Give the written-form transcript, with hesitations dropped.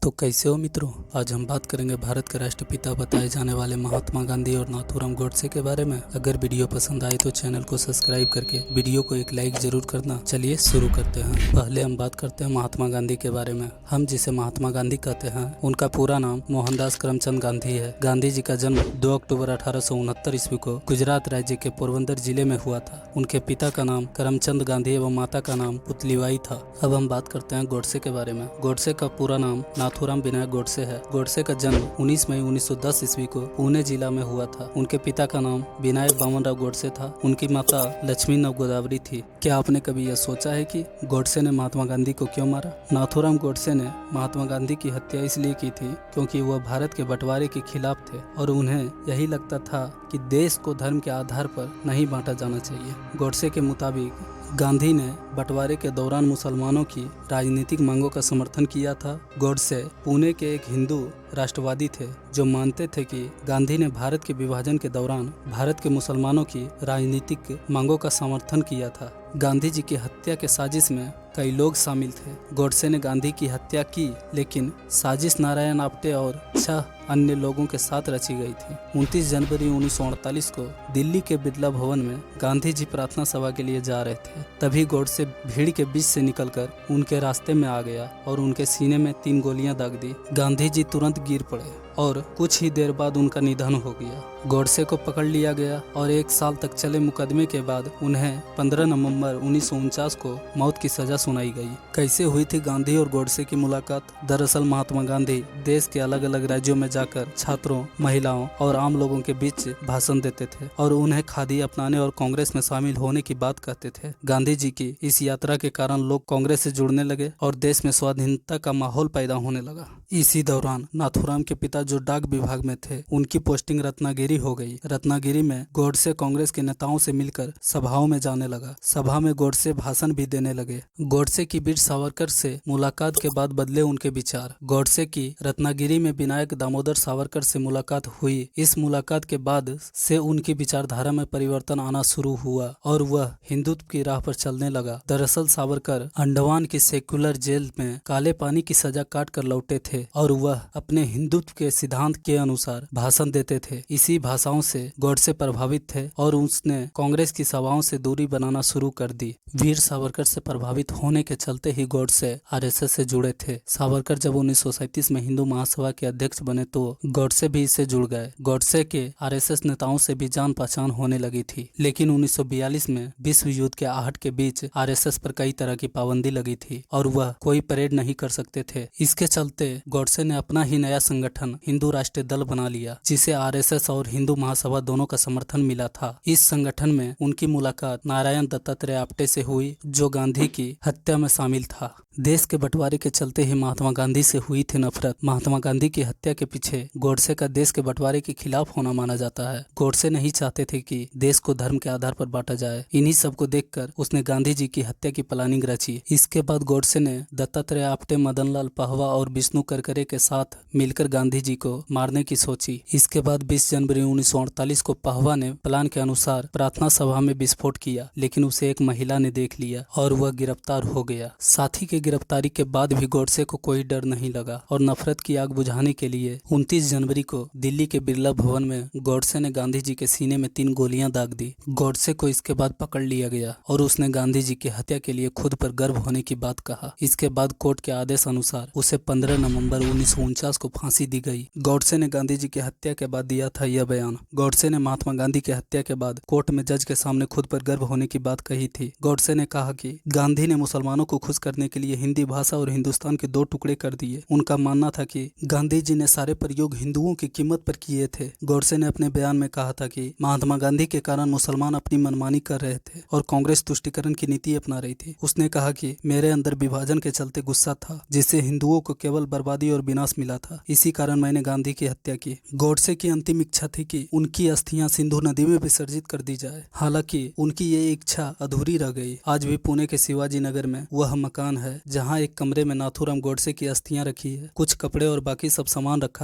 तो कैसे हो मित्रों, आज हम बात करेंगे भारत के राष्ट्रपिता बताए जाने वाले महात्मा गांधी और नाथूराम गोडसे के बारे में। अगर वीडियो पसंद आए तो चैनल को सब्सक्राइब करके वीडियो को एक लाइक जरूर करना। चलिए शुरू करते हैं। पहले हम बात करते हैं महात्मा गांधी के बारे में। हम जिसे महात्मा गांधी कहते हैं, उनका पूरा नाम मोहनदास करमचंद गांधी है। गांधी जी का जन्म 2 अक्टूबर 1869 ईस्वी को गुजरात राज्य के पोरबंदर जिले में हुआ था। उनके पिता का नाम करमचंद गांधी एवं माता का नाम पुतलीबाई था। अब हम बात करते हैं गोडसे के बारे में। गोडसे का पूरा नाम नाथूराम विनायक गोडसे है। गोडसे का जन्म 19 मई 1910 ईस्वी को पुणे जिला में हुआ था। उनके पिता का नाम विनायक बामनराव गोडसे था। उनकी माता लक्ष्मी नव गोदावरी थी। क्या आपने कभी यह सोचा है कि गोडसे ने महात्मा गांधी को क्यों मारा? नाथूराम गोडसे ने महात्मा गांधी की हत्या इसलिए की थी क्योंकि वह भारत के बंटवारे के खिलाफ थे और उन्हें यही लगता था कि देश को धर्म के आधार पर नहीं बांटा जाना चाहिए। गोडसे के मुताबिक गांधी ने बंटवारे के दौरान मुसलमानों की राजनीतिक मांगों का समर्थन किया था। गोडसे पुणे के एक हिंदू राष्ट्रवादी थे जो मानते थे कि गांधी ने भारत के विभाजन के दौरान भारत के मुसलमानों की राजनीतिक मांगों का समर्थन किया था। गांधी जी की हत्या के साजिश में कई लोग शामिल थे। गोडसे ने गांधी की हत्या की, लेकिन साजिश नारायण आप्टे और 6 अन्य लोगों के साथ रची गई थी। 29 जनवरी 1948 को दिल्ली के बिरला भवन में गांधी जी प्रार्थना सभा के लिए जा रहे थे। तभी गोडसे भीड़ के बीच से निकलकर उनके रास्ते में आ गया और उनके सीने में 3 गोलियां दाग दी। गांधी जी तुरंत गिर पड़े और कुछ ही देर बाद उनका निधन हो गया। गोडसे को पकड़ लिया गया और 1 साल तक चले मुकदमे के बाद उन्हें 15 नवंबर 1949 को मौत की सजा सुनाई गई। कैसे हुई थी गांधी और गोडसे की मुलाकात? दरअसल महात्मा गांधी देश के अलग अलग राज्यों में जाकर छात्रों, महिलाओं और आम लोगों के बीच भाषण देते थे और उन्हें खादी अपनाने और कांग्रेस में शामिल होने की बात कहते थे। गांधी जी की इस यात्रा के कारण लोग कांग्रेस से जुड़ने लगे और देश में स्वाधीनता का माहौल पैदा होने लगा। इसी दौरान नाथूराम के पिता जो डाक विभाग में थे, उनकी पोस्टिंग रत्नागिरी हो गई। रत्नागिरी में गोडसे कांग्रेस के नेताओं से मिलकर सभाओं में जाने लगा। सभा में गोडसे भाषण भी देने लगे। गोडसे की वीर सावरकर से मुलाकात के बाद बदले उनके विचार। गोडसे की रत्नागिरी में विनायक दामोदर सावरकर से मुलाकात हुई। इस मुलाकात के बाद से उनकी विचारधारा में परिवर्तन आना शुरू हुआ और वह हिंदुत्व की राह पर चलने लगा। दरअसल सावरकर अंडमान की सेक्युलर जेल में काले पानी की सजा काट कर लौटे थे और वह अपने हिंदुत्व के सिद्धांत के अनुसार भाषण देते थे। इसी भाषाओं से गोडसे प्रभावित थे और उसने कांग्रेस की सभाओं से दूरी बनाना शुरू कर दी। वीर सावरकर से प्रभावित होने के चलते ही गोडसे आरएसएस से जुड़े थे। सावरकर जब 1937 में हिंदू महासभा के अध्यक्ष बने तो गोडसे भी इससे जुड़ गए। गोडसे के आरएसएस नेताओं से भी जान पहचान होने लगी थी, लेकिन 1942 में विश्व युद्ध के आहट के बीच आरएसएस पर कई तरह की पाबंदी लगी थी और वह कोई परेड नहीं कर सकते थे। इसके चलते गोडसे ने अपना ही नया संगठन हिंदू राष्ट्रीय दल बना लिया, जिसे आरएसएस और हिंदू महासभा दोनों का समर्थन मिला था। इस संगठन में उनकी मुलाकात नारायण दत्तात्रेय आप्टे से हुई, जो गांधी की हत्या में शामिल था। देश के बंटवारे के चलते ही महात्मा गांधी से हुई थी नफरत। महात्मा गांधी की हत्या के पीछे गोडसे का देश के बंटवारे के खिलाफ होना माना जाता है। गोडसे नहीं चाहते थे कि देश को धर्म के आधार पर बांटा जाए। इन्हीं सब को देखकर उसने गांधी जी की हत्या की प्लानिंग रची। इसके बाद गोडसे ने दत्तात्रेय आप्टे, मदनलाल पहवा और विष्णु करकरे के साथ मिलकर गांधी जी को मारने की सोची। इसके बाद 20 जनवरी 1948 को पहवा ने प्लान के अनुसार प्रार्थना सभा में विस्फोट किया, लेकिन उसे एक महिला ने देख लिया और वह गिरफ्तार हो गया। साथी के गिरफ्तारी के बाद भी गोडसे को कोई डर नहीं लगा और नफरत की आग बुझाने के लिए 29 जनवरी को दिल्ली के बिरला भवन में गोडसे ने गांधी जी के सीने में 3 गोलियां दाग दी। गोडसे को इसके बाद पकड़ लिया गया और उसने गांधी जी की हत्या के लिए खुद पर गर्व होने की बात कहा। इसके बाद कोर्ट के आदेश अनुसार उसे 15 नवंबर 1949 को फांसी दी गई। गोडसे ने गांधी जी की हत्या के बाद दिया था यह बयान। गोडसे ने महात्मा गांधी की हत्या के बाद कोर्ट में जज के सामने खुद पर गर्व होने की बात कही थी। गोडसे ने कहा कि गांधी ने मुसलमानों को खुश करने के लिए हिंदी भाषा और हिंदुस्तान के 2 टुकड़े कर दिए। उनका मानना था कि गांधी जी ने सारे प्रयोग हिंदुओं की कीमत पर किए थे। गोडसे ने अपने बयान में कहा था कि महात्मा गांधी के कारण मुसलमान अपनी मनमानी कर रहे थे और कांग्रेस तुष्टीकरण की नीति अपना रही थी। उसने कहा कि मेरे अंदर विभाजन के चलते गुस्सा था, जिससे हिंदुओं को केवल बर्बादी और विनाश मिला था। इसी कारण मैंने गांधी की हत्या की। गोडसे की अंतिम इच्छा थी कि उनकी अस्थियां सिंधु नदी में विसर्जित कर दी जाए। हालांकि उनकी ये इच्छा अधूरी रह गई। आज भी पुणे के शिवाजी नगर में वह मकान है जहाँ एक कमरे में नाथूराम गोडसे की अस्थियां रखी है। कुछ कपड़े और बाकी सब सामान रखा